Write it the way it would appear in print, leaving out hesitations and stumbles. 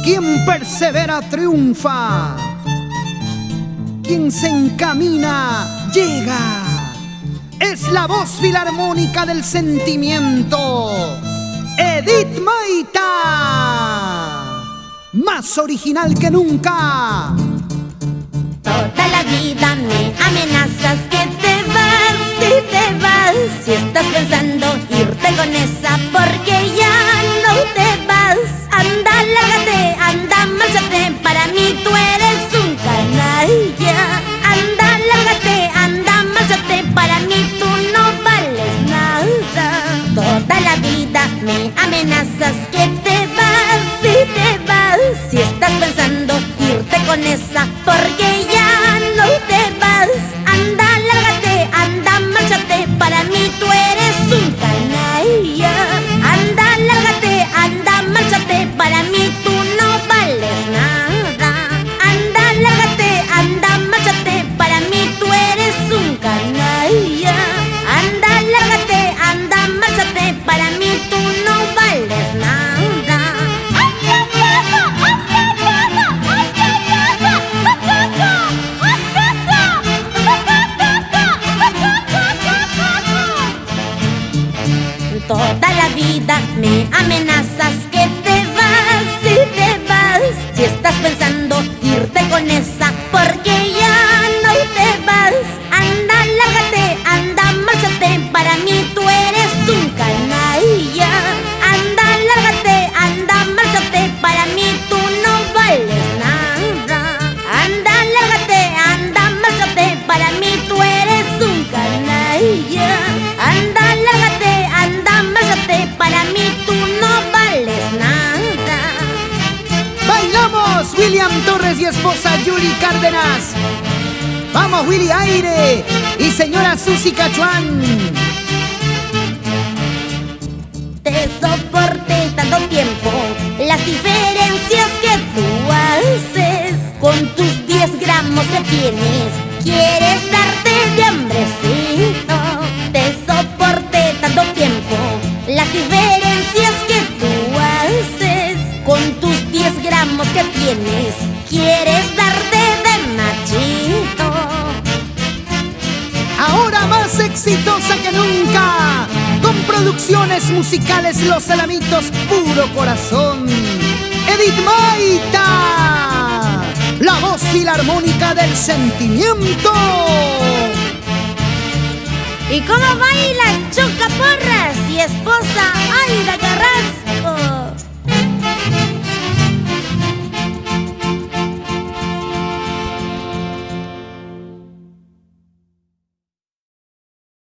Quien persevera triunfa, quien se encamina llega. Es la voz filarmónica del sentimiento, Edith Maita, más original que nunca. Toda la vida me amenazas que te vas, si estás pensando irte con esa, porque ya no te vas. Anda, lárgate, anda, márchate, para mí tú eres un canalla. Anda, lárgate, anda, márchate, para mí tú no vales nada. Toda la vida me amenazas que te vas, si estás pensando irte con esa, porque ya no te vas. Anda, lárgate, anda, márchate, para mí tú eres un canalla. Anda, lárgate, anda, márchate, para mí tú no vales nada. Anda, lárgate, anda, márchate, para mí tú eres un canalla. Anda, lárgate, anda, márchate, para mí tú no vales nada. Toda la vida me amenazas que te vas, si estás pensando irte con esa, porque ya no te vas. Anda, lárgate, anda, márchate, para mí tú eres un canalla. Anda, lárgate, anda, márchate, para mí tú no vales nada. Anda, lárgate, anda, márchate, para mí tú eres un canalla. Anda, lárgate, anda, márchate, para mí tú no vales nada. ¡Bailamos! William Torres y esposa Yuli Cárdenas. ¡Vamos, Willy, aire! Y señora Susi Cachuán. Te soporté tanto tiempo las diferencias que tú haces. Con tus 10 gramos que tienes, quieres darte de hambrecito. Te soporté tanto tiempo las diferencias que tú haces. Con tus 10 gramos que tienes, quieres darte de machito. Ahora más exitosa que nunca, con producciones musicales Los Alamitos Puro Corazón. Edith Maita, la voz filarmónica del sentimiento. ¿Y cómo baila Choca Porras y esposa